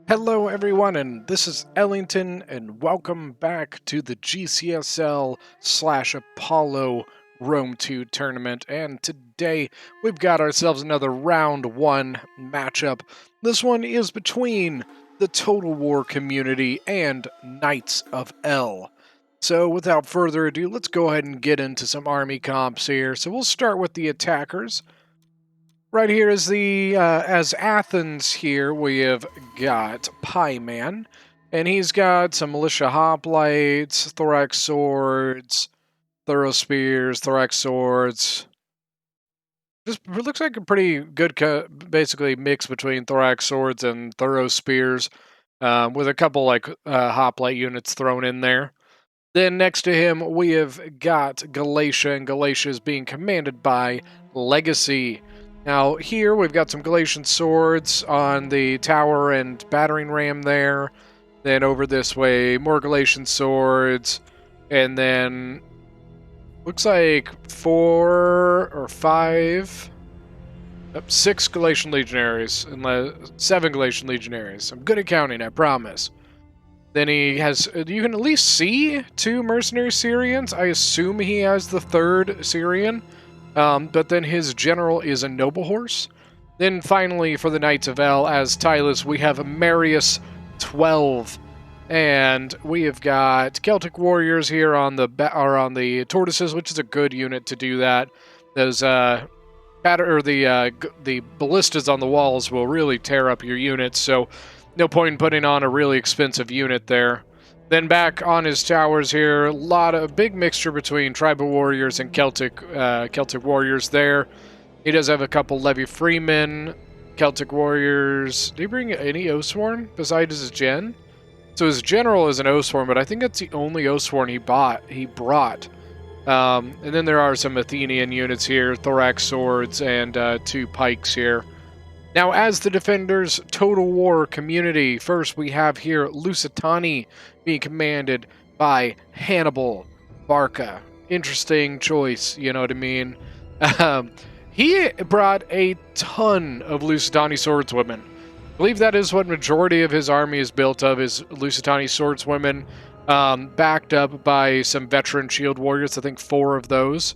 Hello everyone, and this is Ellington, and welcome back to the GCSL / Apollo Rome2 tournament. And today we've got ourselves another round 1 matchup. This one is between the TotalWar community and Knights of L. So without further ado, let's go ahead and get into some army comps here. So we'll start with the attackers. Right here is as Athens here, we have got Pie Man, and he's got some militia hoplites, thorax swords, thorough spears, thorax swords. Just looks like a pretty good, basically mix between thorax swords and thorough spears, with a couple like hoplite units thrown in there. Then next to him, we have got Galatia, and Galatia is being commanded by Legacy. Now, here we've got some Galatian swords on the tower and battering ram there. Then over this way, more Galatian swords. And then, looks like 6 Galatian legionaries, and 7 Galatian legionaries. I'm good at counting, I promise. Then he has, you can at least see 2 mercenary Syrians. I assume he has the 3rd Syrian. But then his general is a noble horse. Then finally, for the Knights of L, as Tylus, we have Marius 12. And we have got Celtic warriors here on the tortoises, which is a good unit to do that. Those the ballistas on the walls will really tear up your units, so no point in putting on a really expensive unit there. Then back on his towers here, a big mixture between tribal warriors and Celtic warriors there. He does have a couple Levy Freemen, Celtic warriors. Did he bring any Oathsworn besides his gen? So his general is an Oathsworn, but I think that's the only Oathsworn he brought. And then there are some Athenian units here, thorax swords, and 2 pikes here. Now, as the defenders, TotalWar community, first we have here Lusitani being commanded by Hannibal Barca. Interesting choice, you know what I mean? He brought a ton of Lusitani swordswomen. I believe that is what majority of his army is built of, is Lusitani swordswomen, backed up by some veteran shield warriors, I think 4 of those.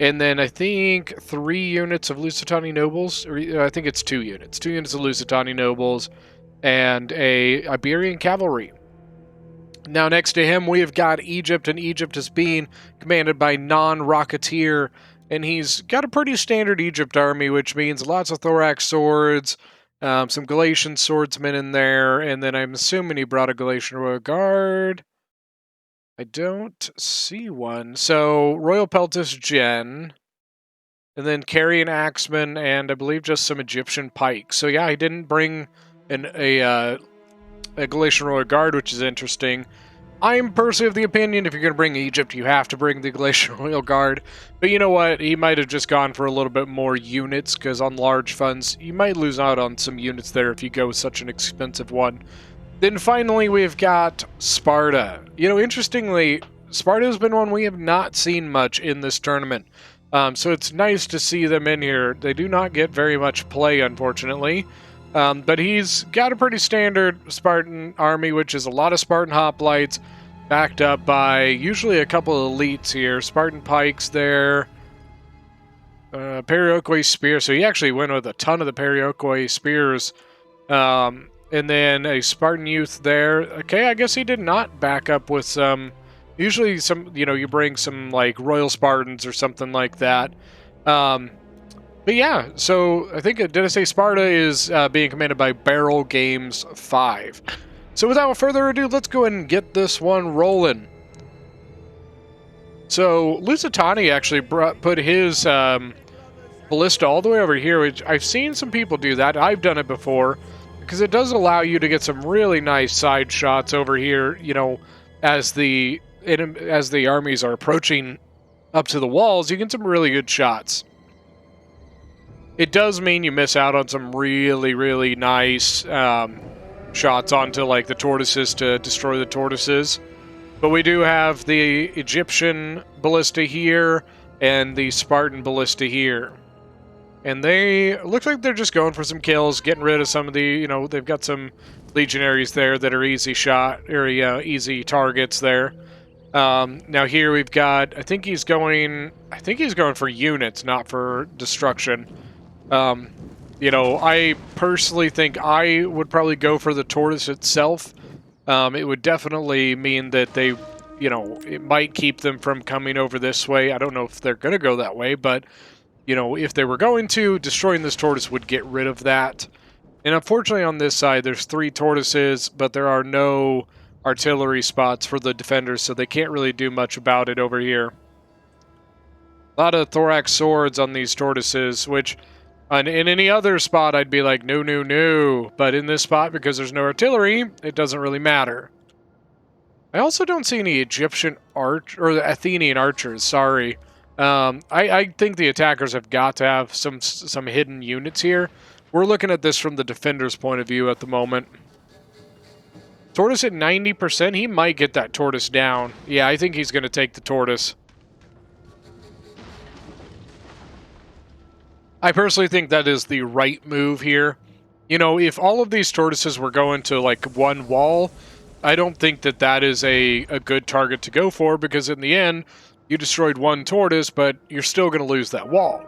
And then I think 3 units of Lusitani nobles, or I think it's 2 units. 2 units of Lusitani nobles and a Iberian cavalry. Now next to him we have got Egypt, and Egypt is being commanded by Non-Rocketeer, and he's got a pretty standard Egypt army, which means lots of thorax swords, some Galatian swordsmen in there, and then I'm assuming he brought a Galatian Royal Guard. I don't see one. So, Royal Peltis Gen, and then Carrion Axeman, and I believe just some Egyptian pikes. So yeah, he didn't bring a Galatian Royal Guard, which is interesting. I'm personally of the opinion, if you're going to bring Egypt, you have to bring the Galatian Royal Guard. But you know what? He might have just gone for a little bit more units, because on large funds, you might lose out on some units there if you go with such an expensive one. Then finally, we've got Sparta. You know, interestingly, Sparta has been one we have not seen much in this tournament. So it's nice to see them in here. They do not get very much play, unfortunately. But he's got a pretty standard Spartan army, which is a lot of Spartan hoplites, backed up by usually a couple of elites here. Spartan pikes there. Periokoi spear. So he actually went with a ton of the Periokoi spears. And then a Spartan youth there. Okay, I guess he did not back up with some... Usually you bring some, like, Royal Spartans or something like that. But yeah, so I think, did I say Sparta is being commanded by Barrel Games 5. So without further ado, let's go ahead and get this one rolling. So Lusitani actually put his ballista all the way over here, which I've seen some people do that. I've done it before, because it does allow you to get some really nice side shots over here, you know, as the armies are approaching up to the walls. You get some really good shots. It does mean you miss out on some really, really nice shots onto, like, the tortoises to destroy the tortoises. But we do have the Egyptian ballista here and the Spartan ballista here. And they look like they're just going for some kills, getting rid of some of the, you know, they've got some legionaries there that are easy shot, or easy targets there. Now here we've got, I think he's going for units, not for destruction. You know, I personally think I would probably go for the tortoise itself. It would definitely mean that they, you know, it might keep them from coming over this way. I don't know if they're going to go that way, but, you know, if they were going to, destroying this tortoise would get rid of that. And unfortunately on this side, there's 3 tortoises, but there are no artillery spots for the defenders, so they can't really do much about it over here. A lot of thorax swords on these tortoises, which in any other spot I'd be like, no, no, no. But in this spot, because there's no artillery, it doesn't really matter. I also don't see any Egyptian or Athenian archers, sorry. I think the attackers have got to have some hidden units here. We're looking at this from the defender's point of view at the moment. Tortoise at 90%, he might get that tortoise down. Yeah, I think he's going to take the tortoise. I personally think that is the right move here. You know, if all of these tortoises were going to, like, one wall, I don't think that that is a good target to go for, because in the end, you destroyed one tortoise, but you're still going to lose that wall.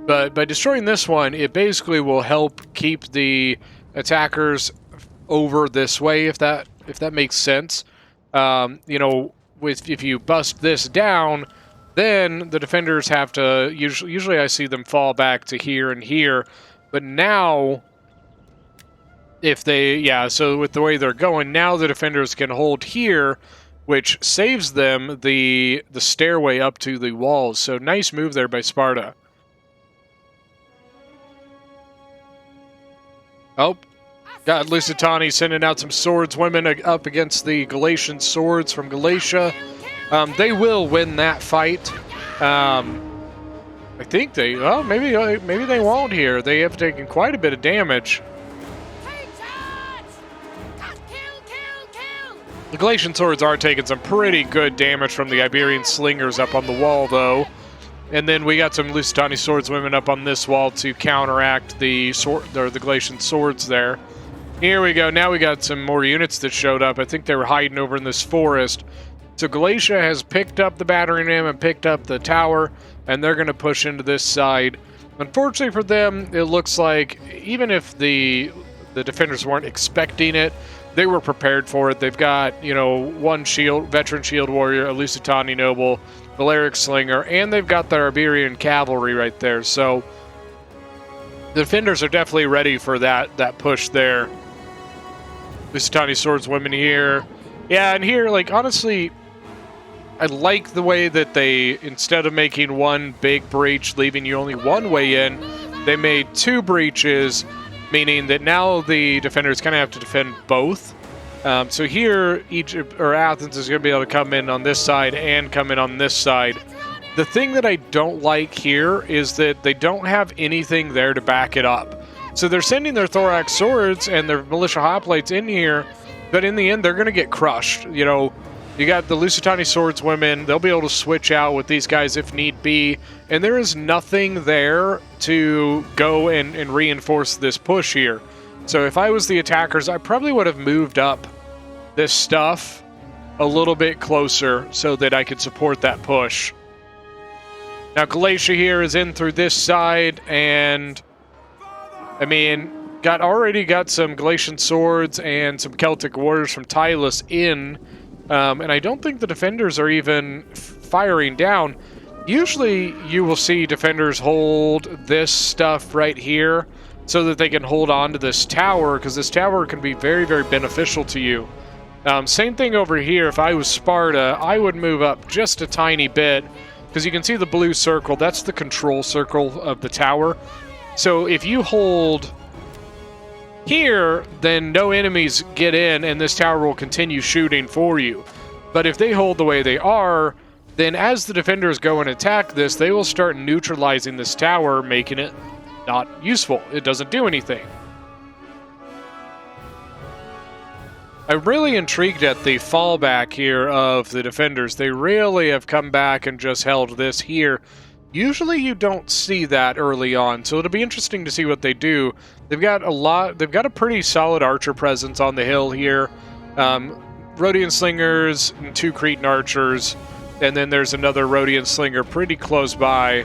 But by destroying this one, it basically will help keep the attackers over this way, if that makes sense. You know, if you bust this down, then the defenders have to, usually I see them fall back to here and here, but now, if they, yeah, so with the way they're going, now the defenders can hold here, which saves them the stairway up to the walls. So nice move there by Sparta. Oh, got Lusitani sending out some swordswomen up against the Galatian swords from Galatia. They will win that fight. I think they, well, maybe they won't here. They have taken quite a bit of damage. The Galatian swords are taking some pretty good damage from the Iberian slingers up on the wall, though. And then we got some Lusitani swordswomen up on this wall to counteract the Galatian swords there. Here we go. Now we got some more units that showed up. I think they were hiding over in this forest. So Galatia has picked up the battering ram and picked up the tower, and they're going to push into this side. Unfortunately for them, it looks like even if the defenders weren't expecting it, they were prepared for it. They've got, you know, one veteran shield warrior, a Lusitani noble, Valeric slinger, and they've got their Iberian cavalry right there. So the defenders are definitely ready for that push there. Lusitani swordswomen here. Yeah, and here, like, honestly, I like the way that they, instead of making one big breach, leaving you only one way in, they made 2 breaches, meaning that now the defenders kind of have to defend both. So here, Athens is going to be able to come in on this side and come in on this side. The thing that I don't like here is that they don't have anything there to back it up. So they're sending their thorax swords and their militia hoplites in here, but in the end, they're going to get crushed. You know, you got the Lusitani swordswomen. They'll be able to switch out with these guys if need be, and there is nothing there to go and reinforce this push here. So if I was the attackers, I probably would have moved up this stuff a little bit closer so that I could support that push. Now Galatia here is in through this side, and I mean, already got some Galatian swords and some Celtic warriors from Tylus in, and I don't think the defenders are even firing down. Usually you will see defenders hold this stuff right here so that they can hold on to this tower, because this tower can be very, very beneficial to you. Same thing over here. If I was Sparta, I would move up just a tiny bit, because you can see the blue circle. That's the control circle of the tower. So if you hold here, then no enemies get in, and this tower will continue shooting for you. But if they hold the way they are, then as the defenders go and attack this, they will start neutralizing this tower, making it not useful. It doesn't do anything. I'm really intrigued at the fallback here of the defenders. They really have come back and just held this here. Usually you don't see that early on, so it'll be interesting to see what they do. They've got a pretty solid archer presence on the hill here. Rhodian slingers and 2 Cretan archers, and then there's another Rhodian slinger pretty close by.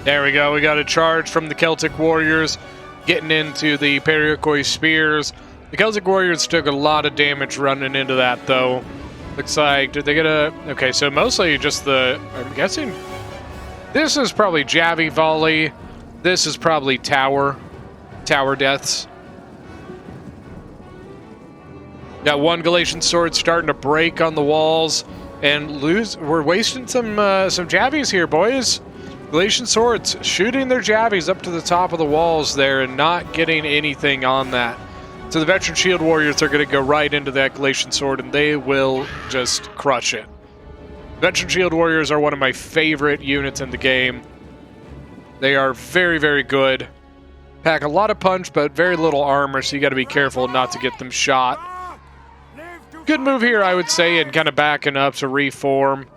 There we go. We got a charge from the Celtic warriors getting into the Periakoi spears. The Celtic warriors took a lot of damage running into that, though. Looks like, did they get a... Okay, so mostly just the... I'm guessing... This is probably Javi volley. This is probably tower deaths. Got one Galatian sword starting to break on the walls and lose. We're wasting some javies here, boys. Galatian swords shooting their javies up to the top of the walls there and not getting anything on that. So the veteran shield warriors are going to go right into that Galatian sword and they will just crush it. Veteran shield warriors are one of my favorite units in the game. They are very, very good. Pack a lot of punch, but very little armor, so you got to be careful not to get them shot. Good move here, I would say, and kind of backing up to reform.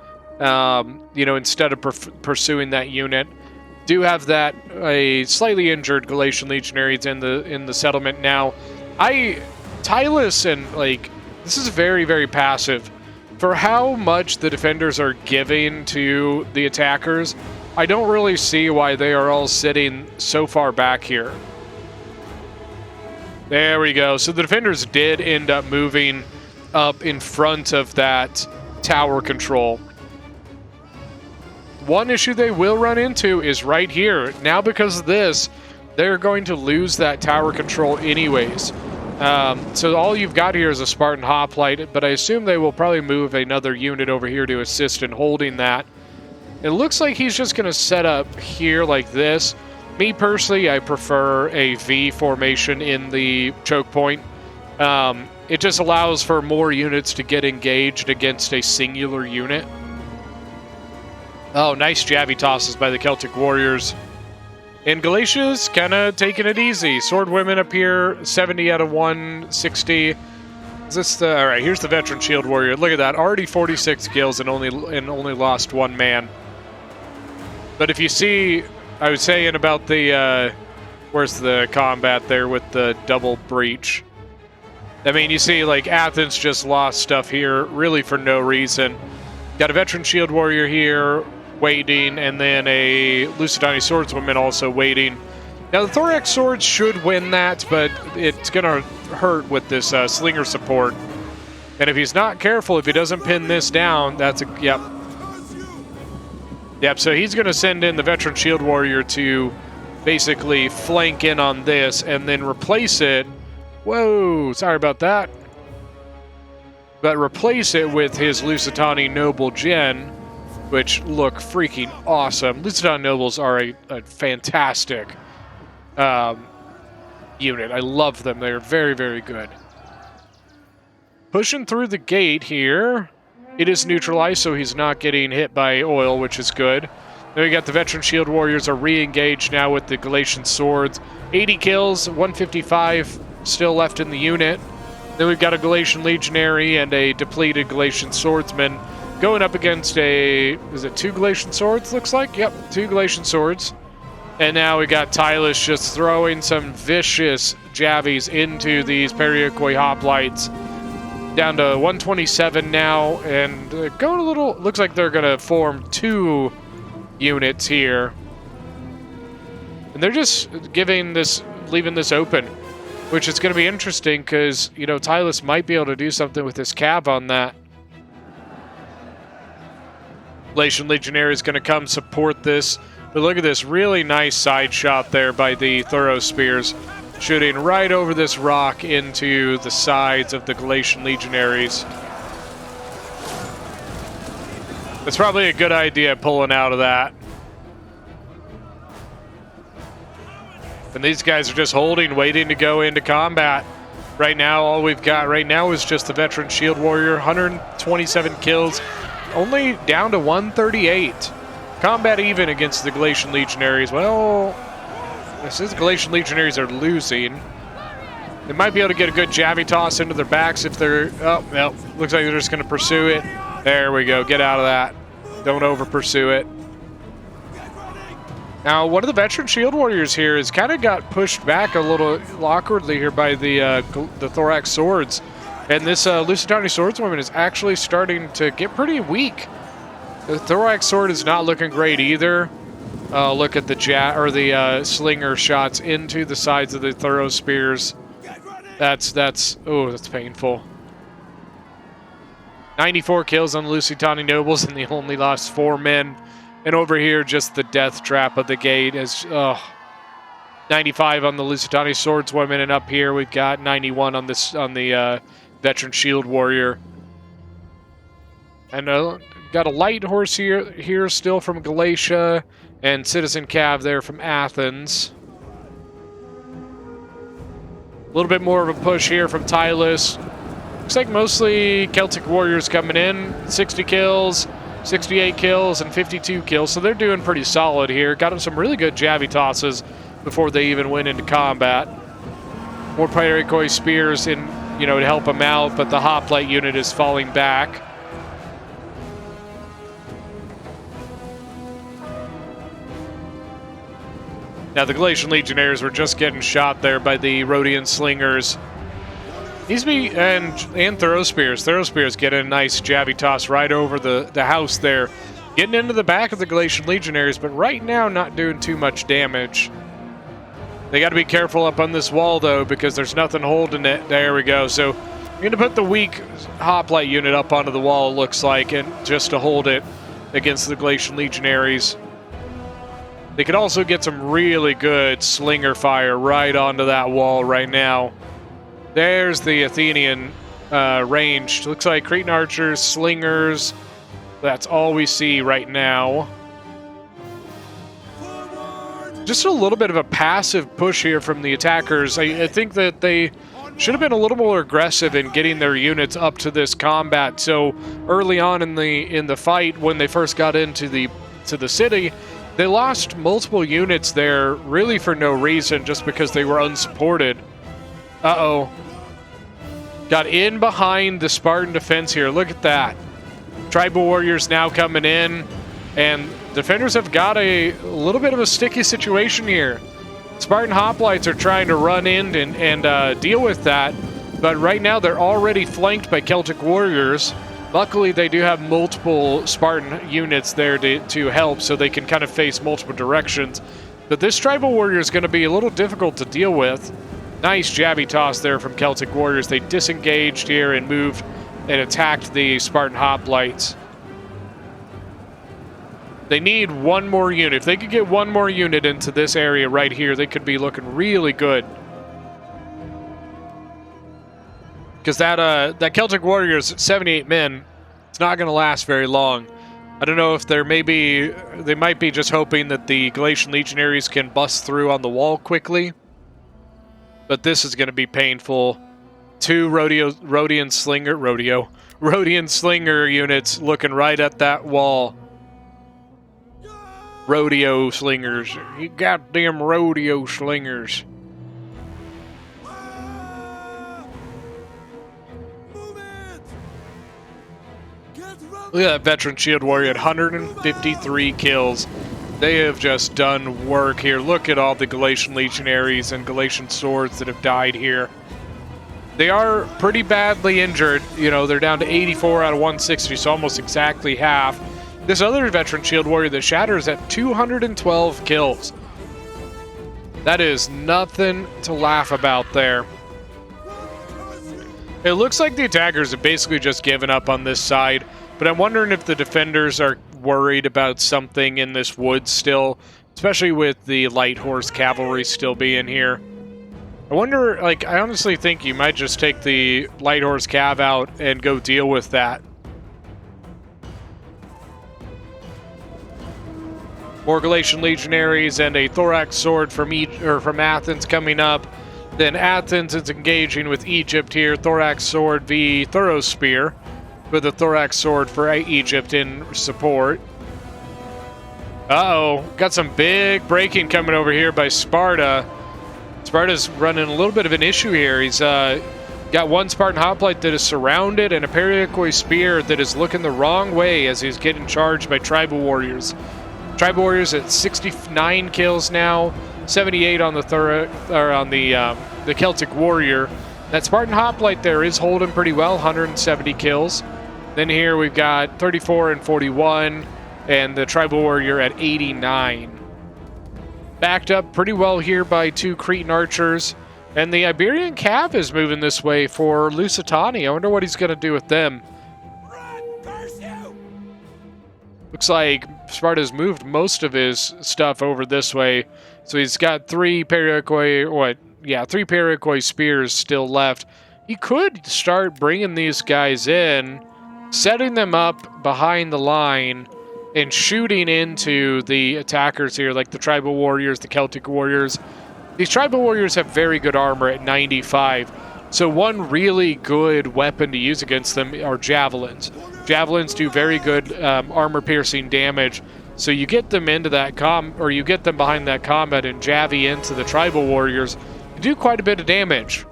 You know, instead of pursuing that unit. Do have that a slightly injured Galatian legionaries in the settlement now. Tylus and like this is very, very passive. For how much the defenders are giving to the attackers, I don't really see why they are all sitting so far back here. There we go. So the defenders did end up moving up in front of that tower control. One issue they will run into is right here. Now because of this, they're going to lose that tower control anyways. So all you've got here is a Spartan hoplite, but I assume they will probably move another unit over here to assist in holding that. It looks like he's just going to set up here like this. Me personally, I prefer a V formation in the choke point. It just allows for more units to get engaged against a singular unit. Oh, nice Javi tosses by the Celtic warriors. And Galatia's kind of taking it easy. Sword women up here, 70 out of 160. Is this the... All right, here's the veteran shield warrior. Look at that, already 46 kills and only lost 1 man. But if you see, I was saying about the... where's the combat there with the double breach? I mean, you see, like, Athens just lost stuff here, really for no reason. Got a veteran shield warrior here, waiting, and then a Lusitani swordswoman also waiting. Now, the thorax swords should win that, but it's going to hurt with this slinger support. And if he's not careful, if he doesn't pin this down, that's a... Yep. Yep, so he's going to send in the veteran shield warrior to basically flank in on this and then replace it. Whoa, sorry about that. But replace it with his Lusitani Noble Gen, which look freaking awesome. Lusitani Nobles are a fantastic unit. I love them. They're very, very good. Pushing through the gate here. It is neutralized, so he's not getting hit by oil, which is good. Then we got the veteran shield warriors are re-engaged now with the Galatian swords. 80 kills, 155 still left in the unit. Then we've got a Galatian legionary and a depleted Galatian swordsman going up against a... Is it 2 Galatian swords, looks like? Yep, 2 Galatian swords. And now we got Tylus just throwing some vicious javies into these Periakoi hoplites. Down to 127 now, and going a little... Looks like they're going to form 2 units here. And they're just leaving this open, which is going to be interesting because, you know, Tylus might be able to do something with his cav on that. Galatian Legionary is going to come support this. But look at this really nice side shot there by the Thorough Spears, shooting right over this rock into the sides of the Galatian Legionaries. That's probably a good idea, pulling out of that. And these guys are just holding, waiting to go into combat. Right now, all we've got right now is just the veteran shield warrior, 127 kills, only down to 138. Combat even against the Galatian Legionaries. Well, this is Galatian Legionaries are losing. They might be able to get a good jabby toss into their backs if they're... Oh, no. Looks like they're just going to pursue it. There we go. Get out of that. Don't over-pursue it. Now, one of the veteran shield warriors here has kind of got pushed back a little awkwardly here by the thorax swords. And this Lusitani swordswoman is actually starting to get pretty weak. The thorax sword is not looking great either. Look at the slinger shots into the sides of the thorough spears. That's painful. 94 kills on the Lusitani nobles, and they only lost 4 men. And over here, just the death trap of the gate is 95 on the Lusitani swordswoman, and up here we've got 91 on the veteran shield warrior. And got a light horse here still from Galatia, and citizen cav there from Athens. A little bit more of a push here from Tylus. Looks like mostly Celtic warriors coming in. 60 kills, 68 kills, and 52 kills. So they're doing pretty solid here. Got them some really good jabby tosses before they even went into combat. More Pyrrhikoi spears to help them out, but the hoplite unit is falling back. Now, the Galatian Legionnaires were just getting shot there by the Rhodian Slingers. These and Thorospears. Thorospears get a nice jabby toss right over the house there. Getting into the back of the Galatian Legionnaires, but right now not doing too much damage. They got to be careful up on this wall, though, because there's nothing holding it. There we go. So I'm going to put the weak hoplite unit up onto the wall, it looks like, and just to hold it against the Galatian Legionaries. They could also get some really good slinger fire right onto that wall right now. There's the Athenian range. Looks like Cretan archers, slingers. That's all we see right now. Just a little bit of a passive push here from the attackers. I think that they should have been a little more aggressive in getting their units up to this combat. So early on in the fight, when they first got into the city, they lost multiple units there really for no reason, just because they were unsupported. Uh-oh. Got in behind the Spartan defense here. Look at that. Tribal warriors now coming in, and defenders have got a little bit of a sticky situation here. Spartan hoplites are trying to run in and deal with that, but right now they're already flanked by Celtic warriors. Luckily, they do have multiple Spartan units there to help, so they can kind of face multiple directions. But this tribal warrior is going to be a little difficult to deal with. Nice jabby toss there from Celtic warriors. They disengaged here and moved and attacked the Spartan hoplites. They need one more unit. If they could get one more unit into this area right here, they could be looking really good. Because that Celtic warrior's 78 men, it's not going to last very long. I don't know if they might be just hoping that the Galatian legionaries can bust through on the wall quickly. But this is going to be painful. 2 Rhodian slinger units looking right at that wall. Rodeo slingers. You goddamn rodeo slingers. Look at that veteran shield warrior at 153 kills. They have just done work here. Look at all the Galatian legionaries and Galatian swords that have died here. They are pretty badly injured. They're down to 84 out of 160, so almost exactly half. This other veteran shield warrior that shatters at 212 kills. That is nothing to laugh about there. It looks like the attackers have basically just given up on this side. But I'm wondering if the defenders are worried about something in this woods still, especially with the light horse cavalry still being here. I wonder, I honestly think you might just take the light horse cav out and go deal with that. More Galatian legionaries and a thorax sword from Athens coming up. Then Athens is engaging with Egypt here. Thorax sword v. Thoros spear, with a thorax sword for Egypt in support. Uh-oh. Got some big breaking coming over here by Sparta. Sparta's running a little bit of an issue here. He's got one Spartan Hoplite that is surrounded and a Periakoi Spear that is looking the wrong way as he's getting charged by Tribal Warriors. Tribal Warriors at 69 kills now, 78 on the Celtic Warrior. That Spartan Hoplite there is holding pretty well, 170 kills. Then here we've got 34 and 41, and the Tribal Warrior at 89. Backed up pretty well here by 2 Cretan Archers. And the Iberian Cav is moving this way for Lusitani. I wonder what he's going to do with them. Looks like Sparta's moved most of his stuff over this way. So he's got 3 Periakoi Spears still left. He could start bringing these guys in, setting them up behind the line, and shooting into the attackers here, like the Tribal Warriors, the Celtic Warriors. These Tribal Warriors have very good armor at 95. So one really good weapon to use against them are Javelins. Javelins do very good armor-piercing damage. So you get them into that you get them behind that combat and Javi into the Tribal Warriors, you do quite a bit of damage.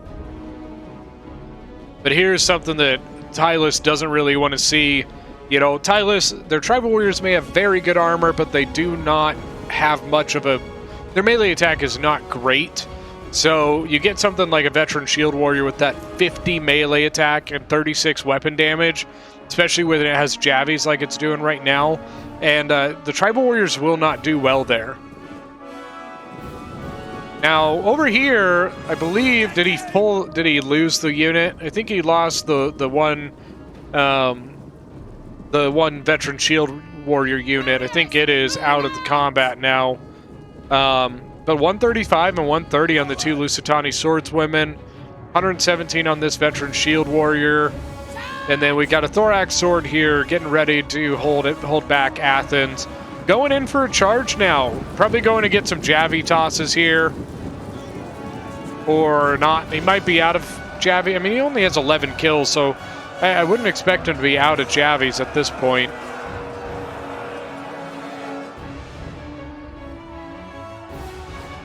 But here's something that Tylus doesn't really want to see. You know, Tylus, their Tribal Warriors may have very good armor, but they do not have much of a... Their melee attack is not great. So you get something like a Veteran Shield Warrior with that 50 melee attack and 36 weapon damage, especially when it has Javies like it's doing right now. And the Tribal Warriors will not do well there. Now, over here, I believe, did he lose the unit? I think he lost the one Veteran Shield Warrior unit. I think it is out of the combat now. But 135 and 130 on the 2 Lusitani Swordswomen, 117 on this Veteran Shield Warrior, and then we got a Thorax Sword here getting ready to hold back Athens. Going in for a charge now. Probably going to get some Javi tosses here. Or not. He might be out of Javi. I mean, he only has 11 kills, so I wouldn't expect him to be out of Javis at this point.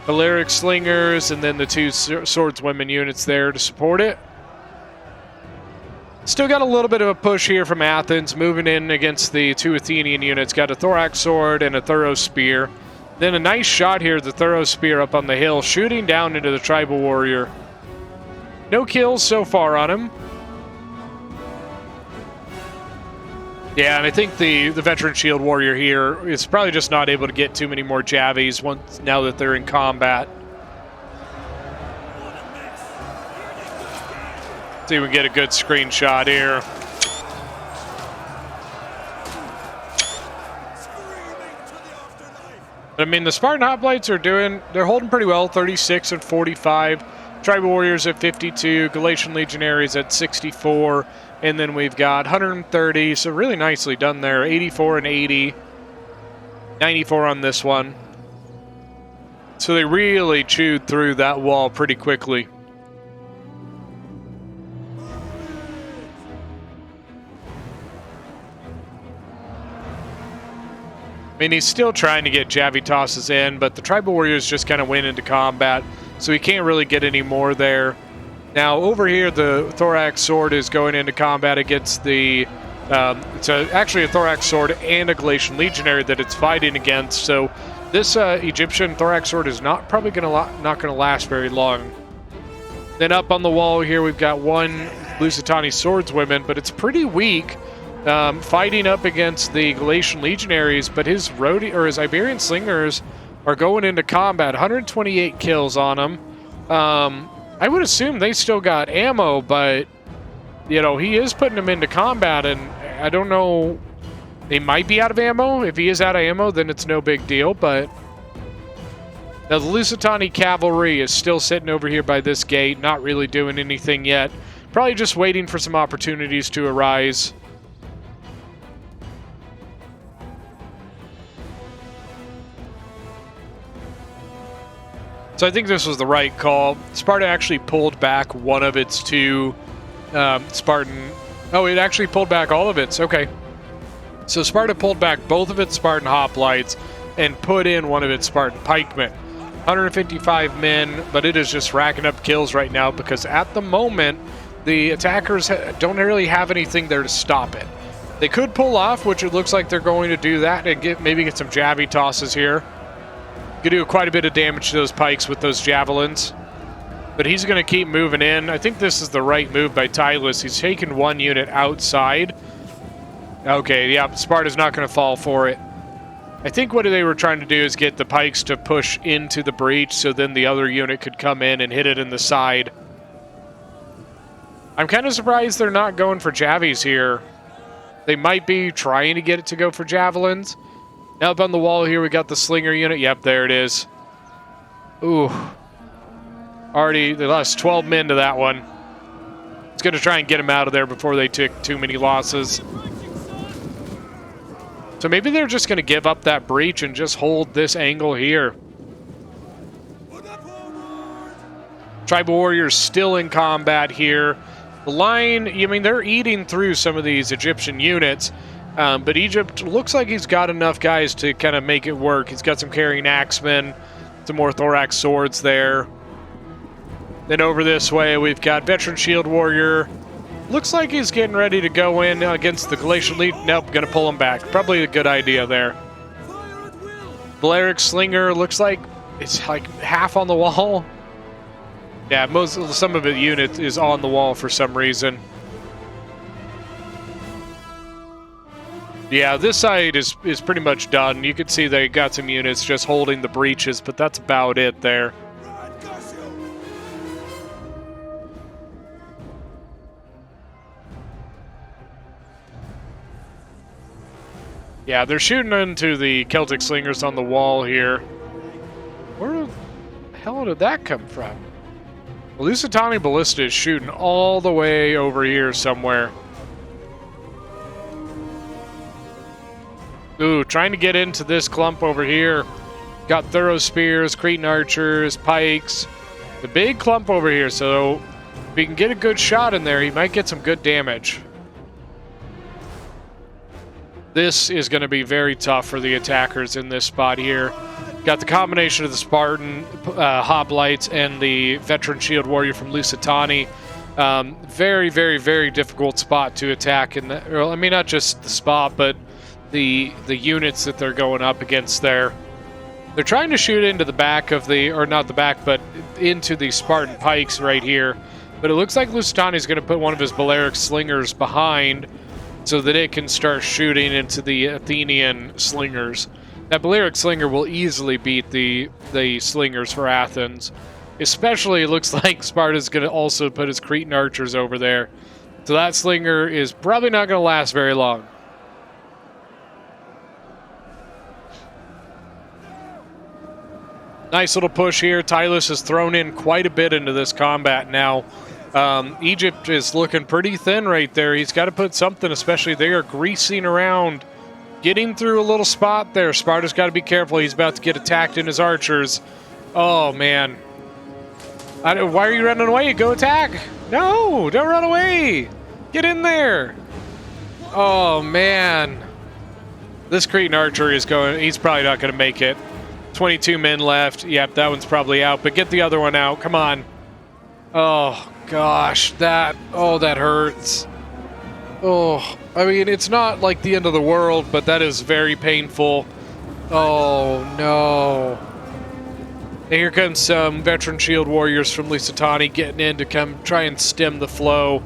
The Lyric Slingers, and then the 2 Swordswomen units there to support it. Still got a little bit of a push here from Athens, moving in against the 2 Athenian units. Got a Thorax Sword and a Thorough Spear. Then a nice shot here, the Thorough Spear up on the hill, shooting down into the Tribal Warrior. No kills so far on him. Yeah, and I think the Veteran Shield Warrior here is probably just not able to get too many more Javies now that they're in combat. See if we can get a good screenshot here. But I mean, the Spartan Hoplites they're holding pretty well, 36 and 45. Tribal Warriors at 52, Galatian Legionaries at 64. And then we've got 130, so really nicely done there. 84 and 80. 94 on this one. So they really chewed through that wall pretty quickly. I mean, he's still trying to get Javi tosses in, but the Tribal Warriors just kind of went into combat, so he can't really get any more there. Now, over here, the Thorax Sword is going into combat against the... it's actually a Thorax Sword and a Galatian Legionary that it's fighting against. So this Egyptian Thorax Sword is not going to last very long. Then up on the wall here, we've got 1 Lusitani Swordswomen, but it's pretty weak, fighting up against the Galatian Legionaries. But his Iberian Slingers are going into combat. 128 kills on them. I would assume they still got ammo, but, you know, he is putting them into combat, and I don't know, they might be out of ammo. If he is out of ammo, then it's no big deal, but now the Lusitani Cavalry is still sitting over here by this gate, not really doing anything yet. Probably just waiting for some opportunities to arise. So I think this was the right call. Sparta actually pulled back one of its 2 Spartan... Oh, it actually pulled back all of its. Okay. So Sparta pulled back both of its Spartan Hoplites and put in one of its Spartan Pikemen. 155 men, but it is just racking up kills right now because at the moment, the attackers don't really have anything there to stop it. They could pull off, which it looks like they're going to do that, and maybe get some jabby tosses here. Could do quite a bit of damage to those pikes with those javelins. But he's going to keep moving in. I think this is the right move by Tylus. He's taken one unit outside. Okay, yeah, Sparta's not going to fall for it. I think what they were trying to do is get the pikes to push into the breach so then the other unit could come in and hit it in the side. I'm kind of surprised they're not going for javies here. They might be trying to get it to go for javelins. Now up on the wall here, we got the slinger unit. Yep, there it is. Ooh. Already, they lost 12 men to that one. It's going to try and get them out of there before they took too many losses. So maybe they're just going to give up that breach and just hold this angle here. Tribal Warriors still in combat here. The line, I mean, they're eating through some of these Egyptian units, but Egypt looks like he's got enough guys to kind of make it work. He's got some carrying axemen, some more thorax swords there. Then over this way, we've got Veteran Shield Warrior. Looks like he's getting ready to go in against the Glacial Lead. Nope, going to pull him back. Probably a good idea there. Balearic Slinger looks like it's like half on the wall. Yeah, some of the unit is on the wall for some reason. Yeah, this side is pretty much done. You can see they got some units just holding the breaches, but that's about it there. Yeah, they're shooting into the Celtic Slingers on the wall here. Where the hell did that come from? The Lusitani Ballista is shooting all the way over here somewhere. Ooh, trying to get into this clump over here. Got Thorough Spears, Cretan Archers, Pikes. The big clump over here, so if he can get a good shot in there, he might get some good damage. This is going to be very tough for the attackers in this spot here. Got the combination of the Spartan Hoplites and the Veteran Shield Warrior from Lusitani. Very, very, very difficult spot to attack. Well, I mean, not just the spot, but the units that they're going up against there. They're trying to shoot into the back of the, or not the back, but into the Spartan Pikes right here. But it looks like Lusitani is going to put one of his Balearic Slingers behind so that it can start shooting into the Athenian Slingers. That Balearic Slinger will easily beat the Slingers for Athens. Especially, it looks like Sparta's going to also put his Cretan Archers over there. So that Slinger is probably not going to last very long. Nice little push here. Tylus has thrown in quite a bit into this combat now. Egypt is looking pretty thin right there. He's got to put something, especially they are greasing around, getting through a little spot there. Sparta's got to be careful. He's about to get attacked in his archers. Oh, man. Why are you running away? Go attack. No, don't run away. Get in there. Oh, man. This Cretan archer is going, he's probably not going to make it. 22 men left. Yep, that one's probably out, but get the other one out. Come on. Oh, gosh, that hurts. Oh, I mean, it's not like the end of the world, but that is very painful. Oh, no. And here comes some Veteran Shield Warriors from Lusitani getting in to come try and stem the flow.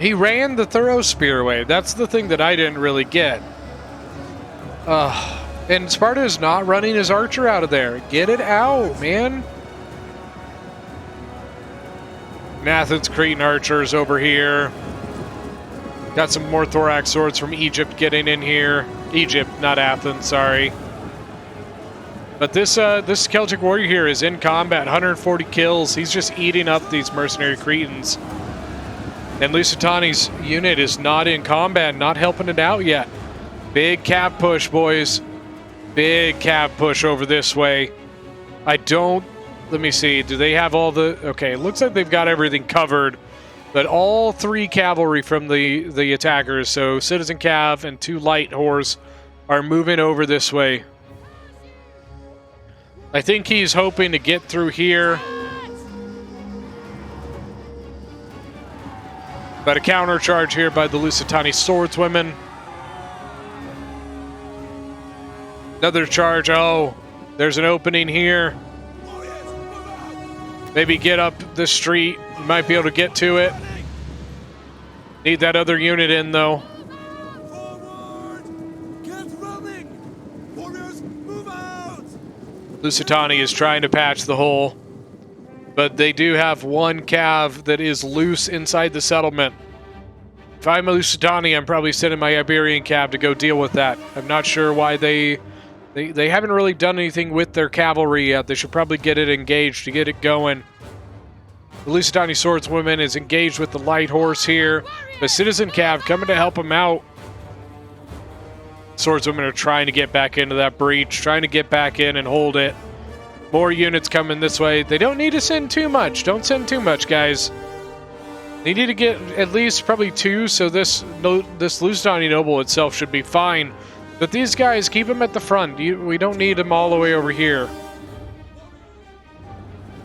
He ran the Thorough Spear away. That's the thing that I didn't really get. And Sparta is not running his archer out of there. Get it out, man. Athens Cretan archers over here. Got some more thorax swords from Egypt getting in here. Egypt, not Athens, sorry. But this Celtic warrior here is in combat, 140 kills. He's just eating up these mercenary Cretans. And Lusitani's unit is not in combat, not helping it out yet. Big cap push, boys. Big cap push over this way. Let me see, do they have all the... Okay, it looks like they've got everything covered. But all three cavalry from the attackers, so Citizen Cav and 2 light horse, are moving over this way. I think he's hoping to get through here. But a counter charge here by the Lusitani swordswomen. Another charge. Oh, there's an opening here. Maybe get up the street. Might be able to get to it. Need that other unit in, though. Lusitani is trying to patch the hole, but they do have one cav that is loose inside the settlement. If I'm a Lusitani, I'm probably sending my Iberian cav to go deal with that. I'm not sure why they haven't really done anything with their cavalry yet. They should probably get it engaged to get it going. The Lusitani swordswoman is engaged with the light horse here. The citizen cav coming to help him out. Swordswomen are trying to get back into that breach, trying to get back in and hold it. More units coming this way. They don't need to send too much. Don't send too much, guys. They need to get at least probably 2, so this Lusitani noble itself should be fine. But these guys, keep them at the front. We don't need them all the way over here.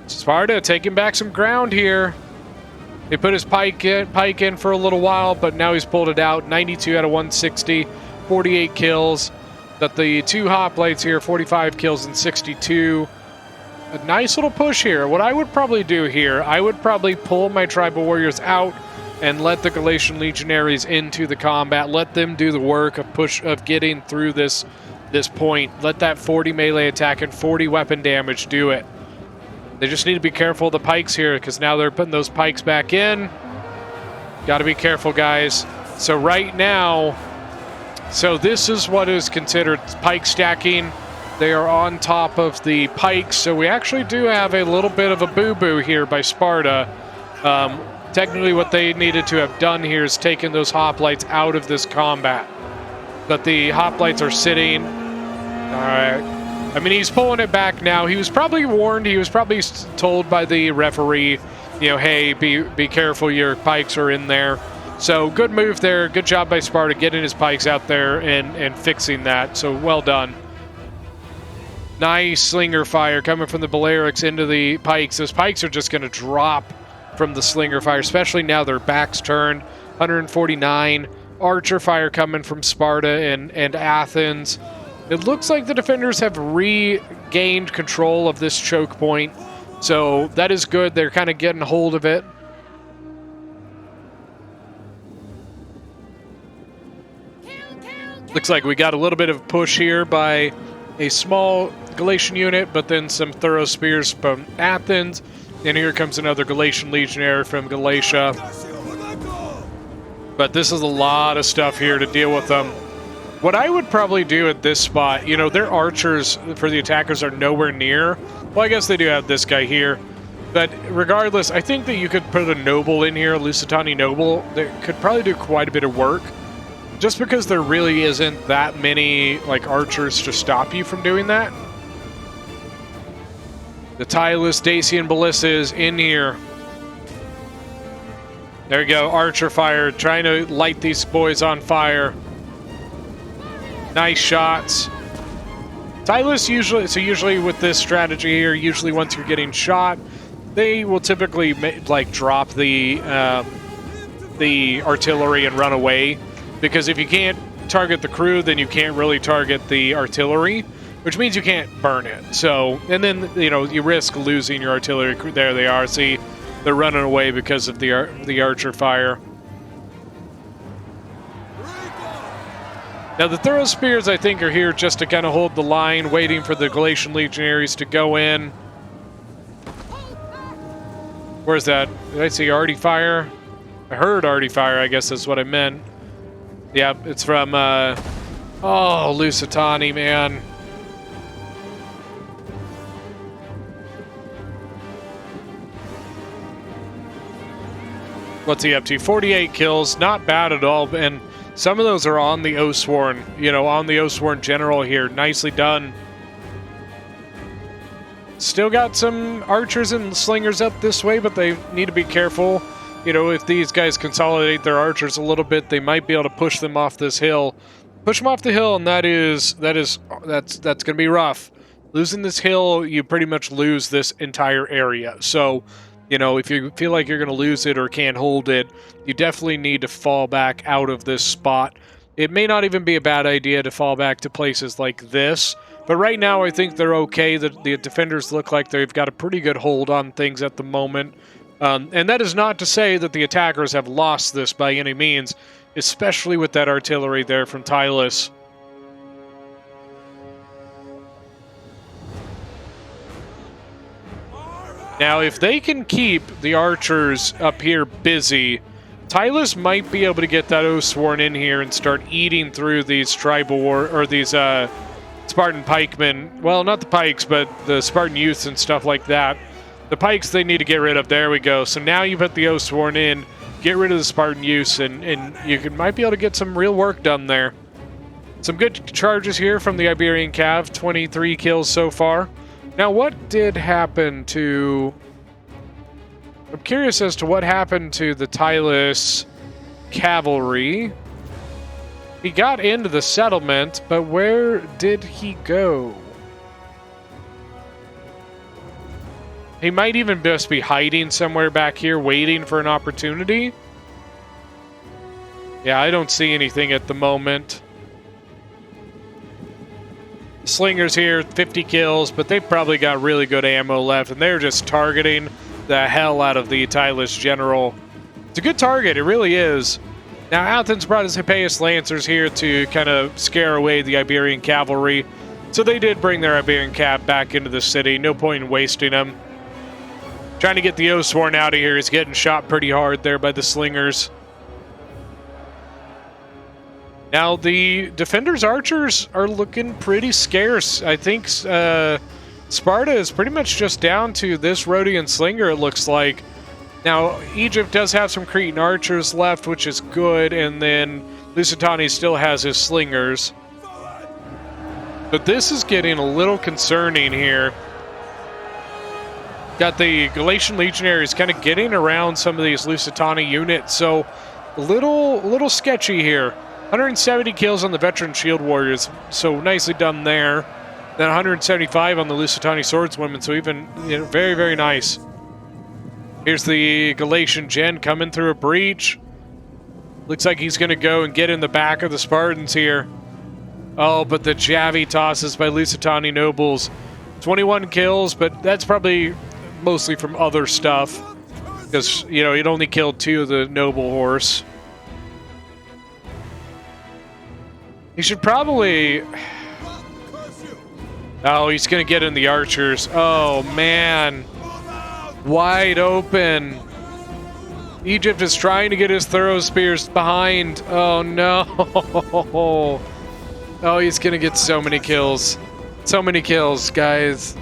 Sparta taking back some ground here. He put his pike in for a little while, but now he's pulled it out. 92 out of 160, 48 kills. Got the 2 hoplites here, 45 kills and 62. A nice little push here. What I would probably do here, I would probably pull my tribal warriors out and let the Galatian legionaries into the combat. Let them do the work of getting through this point. Let that 40 melee attack and 40 weapon damage do it. They just need to be careful of the pikes here, because now they're putting those pikes back in. Got to be careful, guys. So right now, this is what is considered pike stacking. They are on top of the pikes, so we actually do have a little bit of a boo-boo here by Sparta. Technically what they needed to have done here is taken those hoplites out of this combat. But the hoplites are sitting. Alright. I mean, he's pulling it back now. He was probably warned. He was probably told by the referee, you know, hey, be careful, your pikes are in there. So good move there. Good job by Sparta getting his pikes out there and fixing that. So well done. Nice slinger fire coming from the Balearics into the pikes. Those pikes are just going to drop from the slinger fire, especially now their backs turned. 149. Archer fire coming from Sparta and Athens. It looks like the defenders have regained control of this choke point, so that is good. They're kind of getting hold of it. Looks like we got a little bit of a push here by a small Galatian unit, but then some thorough spears from Athens. And here comes another Galatian legionary from Galatia. But this is a lot of stuff here to deal with them. What I would probably do at this spot, you know, their archers for the attackers are nowhere near. Well, I guess they do have this guy here. But regardless, I think that you could put a noble in here, a Lusitani noble, that could probably do quite a bit of work. Just because there really isn't that many, like, archers to stop you from doing that. The Tireless Dacian Ballista is in here. There you go, archer fire, trying to light these boys on fire. Nice shots. Tireless usually with this strategy here, usually once you're getting shot, they will typically like drop the artillery and run away, because if you can't target the crew, then you can't really target the artillery, which means you can't burn it. So, and then, you know, you risk losing your artillery. There they are. See, they're running away because of the archer fire. Now the thorough spears, I think, are here just to kind of hold the line, waiting for the Galatian legionaries to go in. Where's that? Did I see arty fire? I heard arty fire, I guess that's what I meant. Yeah, it's from, oh, Lusitani, man. What's he up to? 48 kills, not bad at all, and some of those are on the Oathsworn, you know, on the Oathsworn general here. Nicely done. Still got some archers and slingers up this way, but they need to be careful. You know, if these guys consolidate their archers a little bit, they might be able to push them off this hill. Push them off the hill, and that's going to be rough. Losing this hill, you pretty much lose this entire area. So, you know, if you feel like you're going to lose it or can't hold it, you definitely need to fall back out of this spot. It may not even be a bad idea to fall back to places like this, but right now I think they're okay. The defenders look like they've got a pretty good hold on things at the moment. And that is not to say that the attackers have lost this by any means, especially with that artillery there from Tylus. Now, if they can keep the archers up here busy, Tylus might be able to get that Oathsworn in here and start eating through these tribal war, or these Spartan pikemen. Well, not the pikes, but the Spartan youths and stuff like that. The pikes they need to get rid of. There we go. So now you put the Oathsworn in, get rid of the Spartan youths, and you might be able to get some real work done there. Some good charges here from the Iberian Cav. 23 kills so far. Now, what did happen to... I'm curious as to what happened to the Tylus cavalry. He got into the settlement, but where did he go? He might even just be hiding somewhere back here, waiting for an opportunity. Yeah, I don't see anything at the moment. Slingers here, 50 kills, but they've probably got really good ammo left, and they're just targeting the hell out of the Tylus general. It's a good target, it really is. Now, Athens brought his Hippeus Lancers here to kind of scare away the Iberian cavalry. So they did bring their Iberian Cav back into the city. No point in wasting them. Trying to get the Oathsworn out of here. He's getting shot pretty hard there by the Slingers. Now, the Defenders Archers are looking pretty scarce. I think Sparta is pretty much just down to this Rhodian Slinger, it looks like. Now, Egypt does have some Cretan Archers left, which is good, and then Lusitania still has his Slingers. But this is getting a little concerning here. Got the Galatian Legionaries kind of getting around some of these Lusitania units, so a little sketchy here. 170 kills on the veteran shield warriors, so nicely done there. Then 175 on the Lusitania swordswomen, so even very, very nice. Here's the Galatian Gen coming through a breach. Looks like he's going to go and get in the back of the Spartans here. Oh, but the Javi tosses by Lusitania nobles. 21 kills, but that's probably mostly from other stuff. Because, he'd only killed 2 of the noble horse. He should probably... Oh, he's going to get in the archers. Oh, man. Wide open. Egypt is trying to get his thorough spears behind. Oh, no. Oh, he's going to get so many kills. So many kills, guys.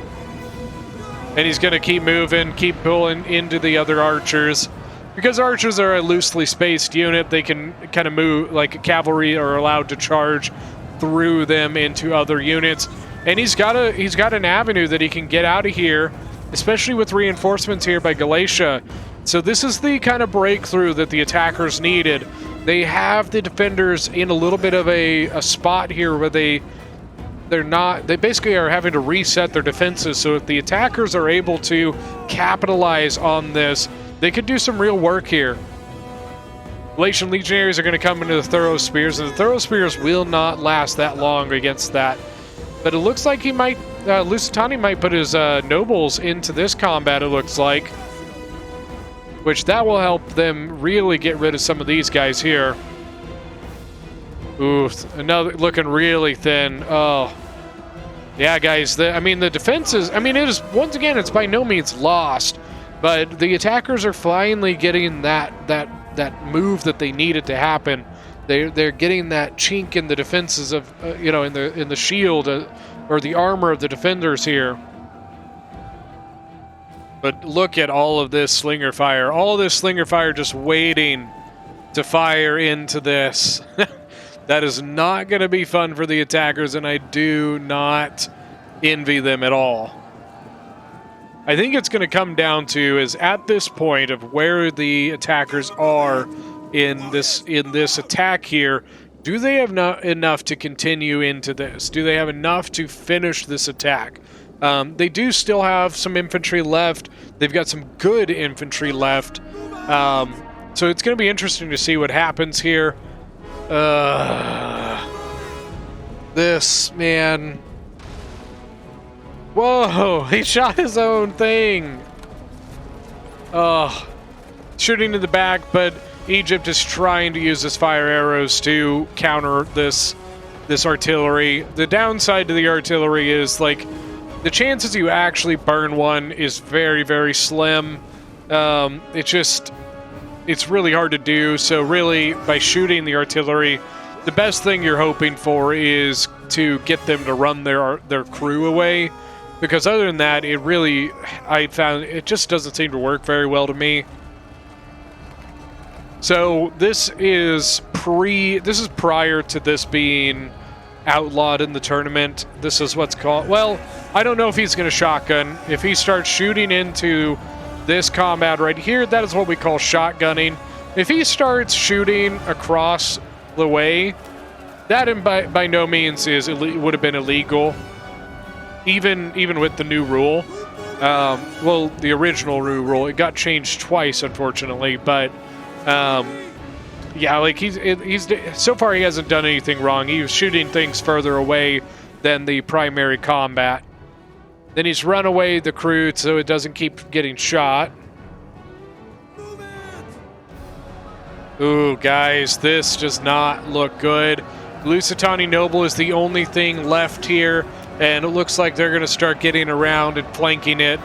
And he's going to keep moving, keep pulling into the other archers. Because archers are a loosely spaced unit, they can kind of move, like cavalry are allowed to charge through them into other units. And he's got an avenue that he can get out of here, especially with reinforcements here by Galatia. So this is the kind of breakthrough that the attackers needed. They have the defenders in a little bit of a spot here where they basically are having to reset their defenses. So if the attackers are able to capitalize on this, they could do some real work here. Galatian Legionaries are going to come into the Thorough Spears, and the Thorough Spears will not last that long against that. But it looks like he might, Lusitania might put his nobles into this combat, it looks like. Which that will help them really get rid of some of these guys here. Ooh, another looking really thin. Oh. Yeah, guys, the defenses, it is, once again, it's by no means lost. But the attackers are finally getting that move that they needed to happen. They're getting that chink in the defenses of in the shield or the armor of the defenders here. But look at all of this slinger fire. All this slinger fire just waiting to fire into this. That is not going to be fun for the attackers, and I do not envy them at all. I think it's going to come down to is at this point of where the attackers are in this attack here, do they have enough to continue into this? Do they have enough to finish this attack? They do still have some infantry left. They've got some good infantry left. So it's going to be interesting to see what happens here. This, man. Whoa, he shot his own thing. Shooting in the back, but Egypt is trying to use his fire arrows to counter this artillery. The downside to the artillery is, like, the chances you actually burn one is very, very slim. It's really hard to do. So really, by shooting the artillery, the best thing you're hoping for is to get them to run their crew away. Because other than that, I found it just doesn't seem to work very well to me. So this is prior to this being outlawed in the tournament. This is what's called, well, I don't know if he's going to shotgun. If he starts shooting into this combat right here, that is what we call shotgunning. If he starts shooting across the way, that by no means would have been illegal, even with the new rule. Well, the original new rule, it got changed twice, unfortunately, but yeah, like he's so far he hasn't done anything wrong. He was shooting things further away than the primary combat. Then he's run away the crew so it doesn't keep getting shot. Ooh, guys, this does not look good. Lusitani Noble is the only thing left here, and it looks like they're going to start getting around and flanking it.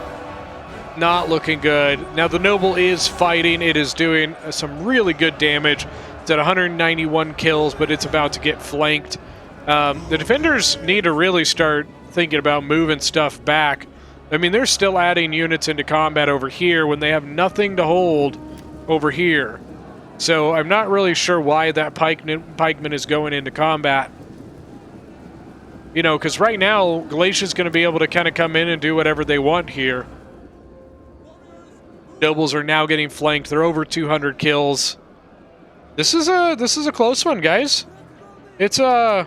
Not looking good. Now, the Noble is fighting. It is doing some really good damage. It's at 191 kills, but it's about to get flanked. The defenders need to really start thinking about moving stuff back. I mean, they're still adding units into combat over here when they have nothing to hold over here. So I'm not really sure why that pikeman is going into combat. You know, because right now, Galatia's going to be able to kind of come in and do whatever they want here. Nobles are now getting flanked. They're over 200 kills. This is a close one, guys. It's a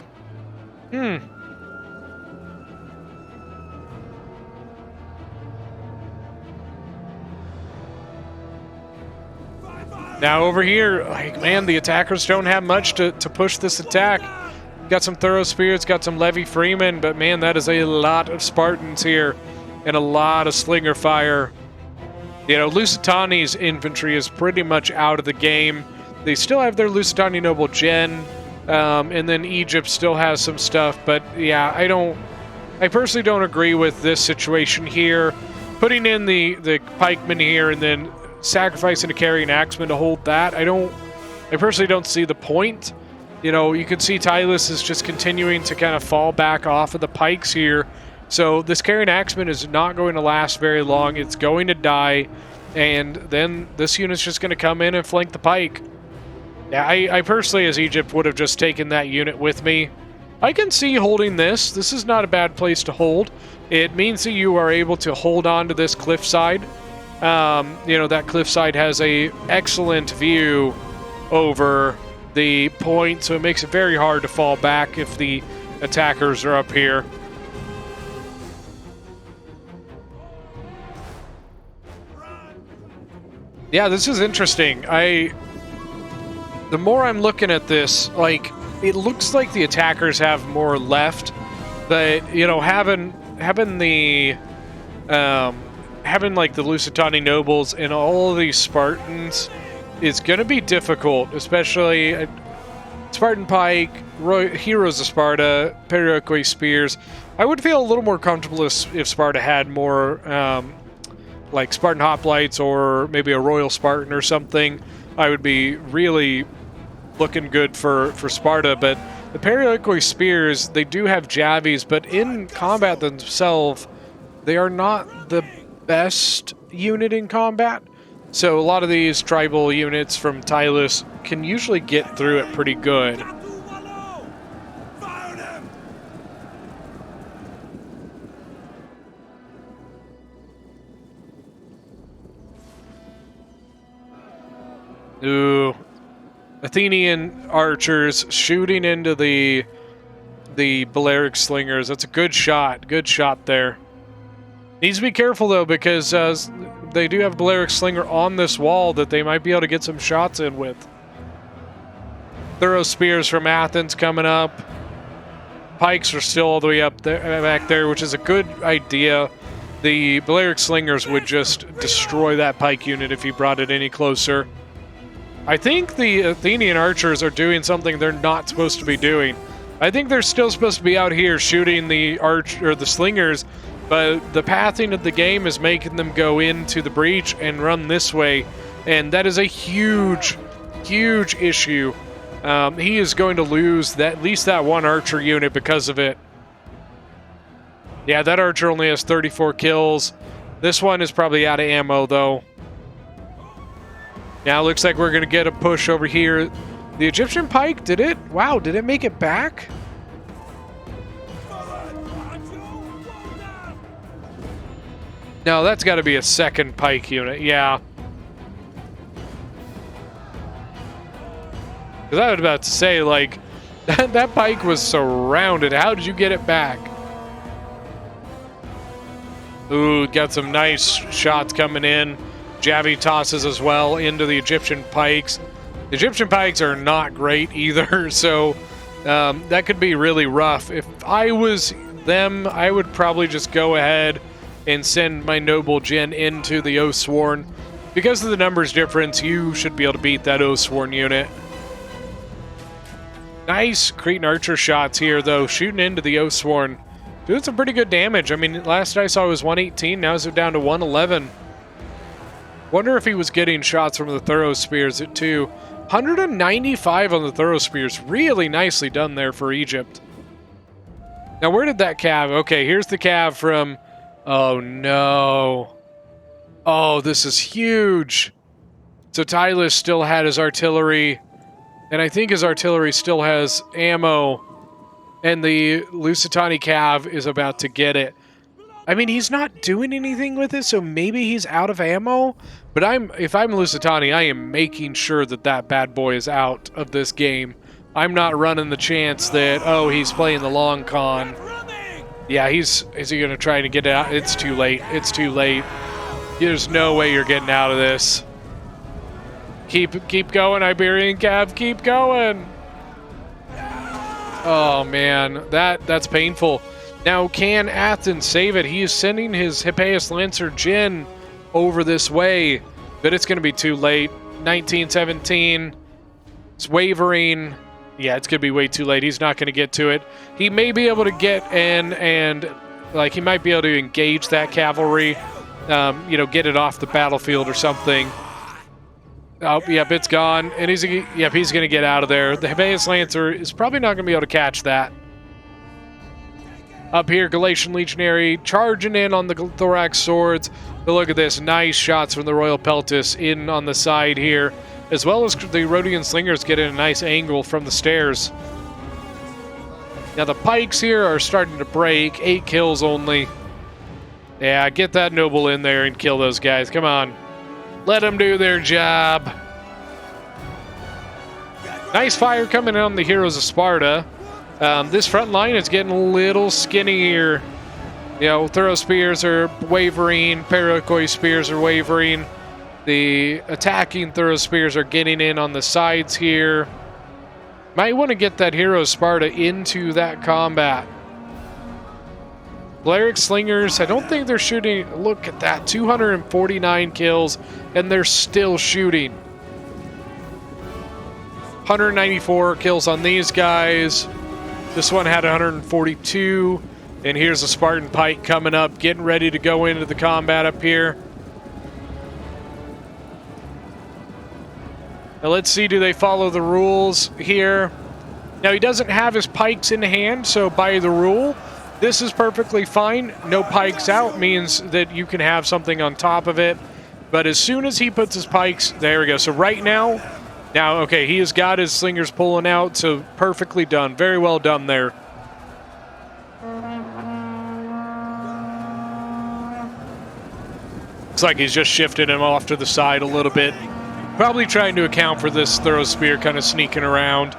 Now over here, like, man, the attackers don't have much to push this attack. Got some Thorough Spears, got some Levy Freeman, but man, that is a lot of Spartans here and a lot of slinger fire. You know, Lusitani's infantry is pretty much out of the game. They still have their Lusitani Noble Gen, and then Egypt still has some stuff, but yeah, I personally don't agree with this situation here. Putting in the pikemen here and then sacrificing a carrying axeman to hold that, I personally don't see the point. You know, you can see Tylus is just continuing to kind of fall back off of the pikes here. So this carrying axeman is not going to last very long. It's going to die, and then this unit's just going to come in and flank the pike. Yeah, I personally, as Egypt, would have just taken that unit with me. I can see holding this. This is not a bad place to hold. It means that you are able to hold on to this cliffside. You know, that cliffside has a excellent view over the point, so it makes it very hard to fall back if the attackers are up here. Yeah, this is interesting. The more I'm looking at this, like, it looks like the attackers have more left, but, you know, having like the Lusitani nobles and all of these Spartans is going to be difficult, especially Spartan Pike, Heroes of Sparta, Perioikoi Spears. I would feel a little more comfortable if Sparta had more like Spartan Hoplites or maybe a Royal Spartan or something. I would be really looking good for Sparta, but the Perioikoi Spears, they do have Javies, but in combat themselves, they are not the best unit in combat. So a lot of these tribal units from Tylus can usually get through it pretty good. Ooh. Athenian archers shooting into the Balearic slingers. That's a good shot. Good shot there. Needs to be careful, though, because they do have Balearic Slinger on this wall that they might be able to get some shots in with. Thorough Spears from Athens coming up. Pikes are still all the way up there, back there, which is a good idea. The Balearic Slingers would just destroy that pike unit if you brought it any closer. I think the Athenian archers are doing something they're not supposed to be doing. I think they're still supposed to be out here shooting the the slingers, but the pathing of the game is making them go into the breach and run this way, and that is a huge, huge issue. He is going to lose at least that one archer unit because of it. Yeah, that archer only has 34 kills. This one is probably out of ammo, though. Now it looks like we're going to get a push over here. The Egyptian pike, did it? Wow, did it make it back? No, that's got to be a second pike unit, yeah. Because I was about to say, like, that pike was surrounded. How did you get it back? Ooh, got some nice shots coming in. Javi tosses as well into the Egyptian pikes. The Egyptian pikes are not great either, so that could be really rough. If I was them, I would probably just go ahead and send my Noble Jin into the Oathsworn. Because of the numbers difference, you should be able to beat that Oathsworn unit. Nice Cretan Archer shots here, though, shooting into the Oathsworn. Doing some pretty good damage. I mean, last I saw it was 118, now it's down to 111. Wonder if he was getting shots from the Thorough Spears at 2. 195 on the Thorough Spears. Really nicely done there for Egypt. Now, where did that cav? Okay, here's the cav from... Oh, no. Oh, this is huge. So Tylus still had his artillery, and I think his artillery still has ammo, and the Lusitani cav is about to get it. I mean, he's not doing anything with it, so maybe he's out of ammo, but if I'm Lusitani, I am making sure that that bad boy is out of this game. I'm not running the chance that, oh, he's playing the long con. Yeah, is he going to try to get it out? It's too late. It's too late. There's no way you're getting out of this. Keep going, Iberian Cav. Keep going. Oh, man. That's painful. Now, can Athens save it? He is sending his Hippeus Lancer Jin over this way, but it's going to be too late. 1917. It's wavering. Yeah, it's going to be way too late. He's not going to get to it. He may be able to get in and, like, he might be able to engage that cavalry, you know, get it off the battlefield or something. Oh, yep, it's gone. And he's going to get out of there. The Hippeus Lancer is probably not going to be able to catch that. Up here, Galatian Legionary charging in on the Thorax Swords. But look at this. Nice shots from the Royal Peltis in on the side here, as well as the Rhodian Slingers getting a nice angle from the stairs. Now the pikes here are starting to break. 8 kills only. Yeah, get that noble in there and kill those guys. Come on. Let them do their job. Nice fire coming in on the Heroes of Sparta. This front line is getting a little skinnier. You know, Thorough Spears are wavering. Paracoy Spears are wavering. The attacking Thorough Spears are getting in on the sides here. Might want to get that Hero Sparta into that combat. Balearic Slingers, I don't think they're shooting. Look at that, 249 kills, and they're still shooting. 194 kills on these guys. This one had 142. And here's a Spartan Pike coming up, getting ready to go into the combat up here. Now let's see, do they follow the rules here? Now he doesn't have his pikes in hand, so by the rule, this is perfectly fine. No pikes out means that you can have something on top of it. But as soon as he puts his pikes, there we go. So right now, okay, he has got his slingers pulling out, so perfectly done. Very well done there. Looks like he's just shifting him off to the side a little bit. Probably trying to account for this Thorough Spear kind of sneaking around.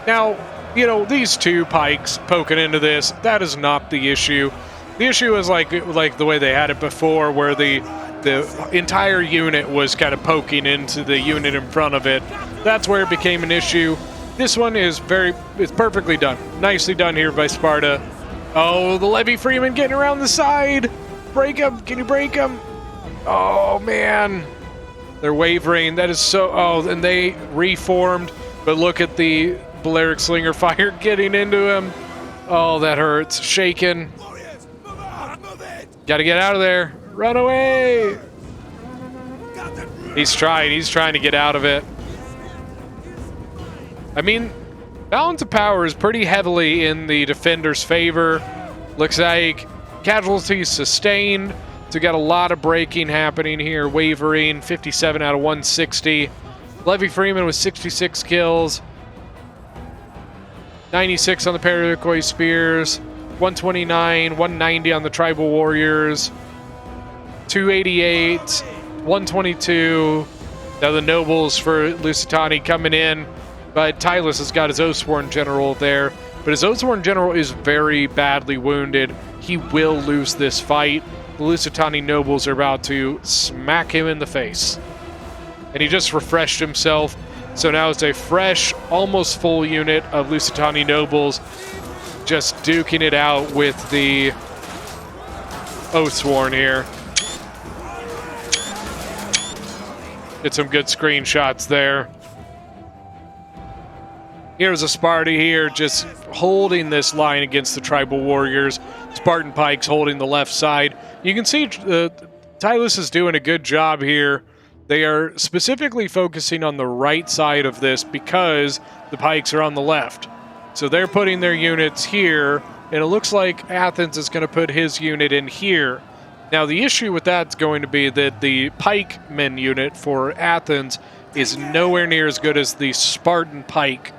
Now, you know, these two pikes poking into this, that is not the issue. The issue is like the way they had it before, where the entire unit was kind of poking into the unit in front of it. That's where it became an issue. This one is it's perfectly done. Nicely done here by Sparta. Oh, the Levy Freeman getting around the side. Break him. Can you break him? Oh, man. They're wavering. That is so... Oh, and they reformed. But look at the Balearic Slinger fire getting into him. Oh, that hurts. Shaken. Gotta get out of there. Run away. He's trying. He's trying to get out of it. I mean, balance of power is pretty heavily in the defender's favor. Looks like casualties sustained. So we got a lot of breaking happening here. Wavering, 57 out of 160. Levy Freeman with 66 kills. 96 on the Paraquay Spears. 129, 190 on the Tribal Warriors. 288, 122. Now the Nobles for Lusitani coming in. But Tylus has got his Oathsworn General there. But his Oathsworn General is very badly wounded. He will lose this fight. The Lusitani Nobles are about to smack him in the face. And he just refreshed himself. So now it's a fresh, almost full unit of Lusitani Nobles just duking it out with the Oathsworn here. Get some good screenshots there. Here's a Sparta here just holding this line against the Tribal Warriors. Spartan Pikes holding the left side. You can see Tylus is doing a good job here. They are specifically focusing on the right side of this because the Pikes are on the left. So they're putting their units here, and it looks like Athens is going to put his unit in here. Now, the issue with that's going to be that the pikemen unit for Athens is nowhere near as good as the Spartan Pike.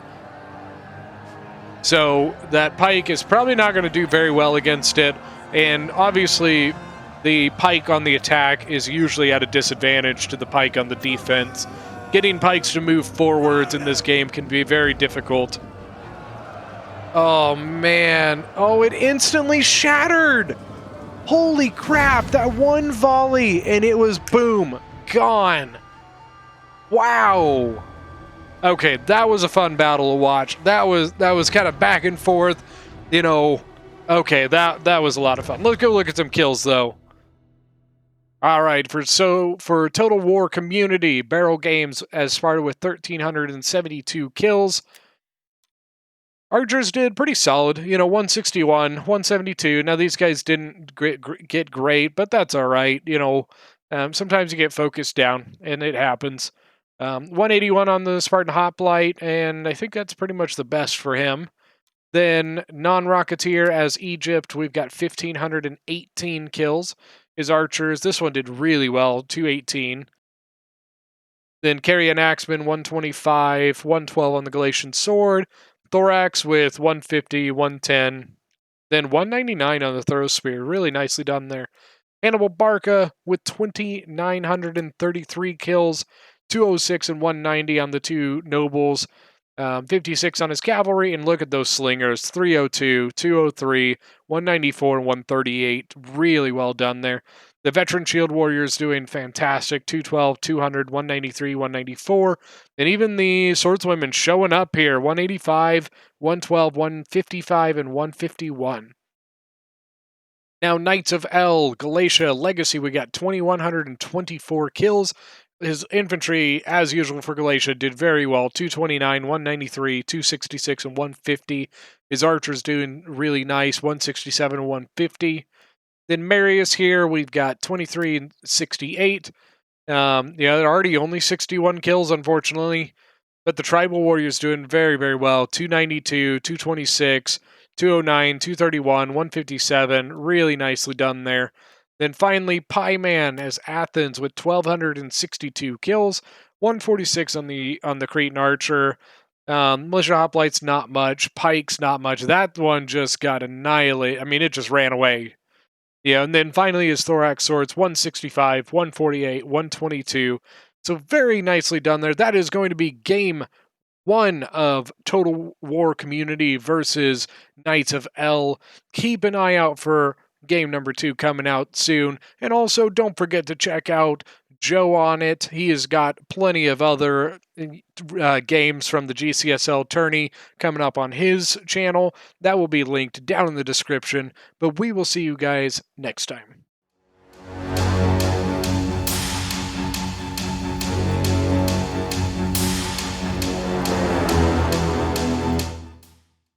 So that Pike is probably not going to do very well against it, and obviously the Pike on the attack is usually at a disadvantage to the Pike on the defense. Getting Pikes to move forwards in this game can be very difficult. Oh, man. Oh, it instantly shattered. Holy crap, that one volley, and it was boom, gone. Wow. Okay, that was a fun battle to watch. That was kind of back and forth, you know. Okay, that was a lot of fun. Let's go look at some kills, though. All right, for Total War Community, Barrel Games as Sparta with 1,372 kills. Archers did pretty solid, you know, 161, 172. Now, these guys didn't get great, but that's all right. You know, sometimes you get focused down, and it happens. 181 on the Spartan Hoplite, and I think that's pretty much the best for him. Then non-Rocketeer as Egypt, we've got 1,518 kills. His archers, this one did really well, 218. Then Carrion Axeman, 125, 112 on the Galatian Sword. Thorax with 150, 110. Then 199 on the Throw Spear, really nicely done there. Hannibal Barca with 2,933 kills. 206 and 190 on the two Nobles, 56 on his cavalry, and look at those slingers, 302, 203, 194, and 138. Really well done there. The Veteran Shield Warriors doing fantastic, 212, 200, 193, 194, and even the Swordswomen showing up here, 185, 112, 155, and 151. Now, Knights of El, Galatia, Legacy, we got 2,124 kills. His infantry, as usual for Galatia, did very well. 229, 193, 266, and 150. His archers doing really nice, 167 and 150. Then Marius here, we've got 23 and 68. Yeah, they're already only 61 kills, unfortunately. But the Tribal Warriors doing very, very well. 292, 226, 209, 231, 157. Really nicely done there. Then finally, Pie Man as Athens with 1,262 kills, 146 on the Cretan Archer. Militia Hoplites, not much. Pikes, not much. That one just got annihilated. I mean, it just ran away. Yeah, and then finally his Thorax Swords, 165, 148, 122. So very nicely done there. That is going to be game one of Total War Community versus Knights of L. Keep an eye out for game number 2 coming out soon. And also, don't forget to check out Joe on it. He has got plenty of other games from the GCSL Tourney coming up on his channel. That will be linked down in the description. But we will see you guys next time.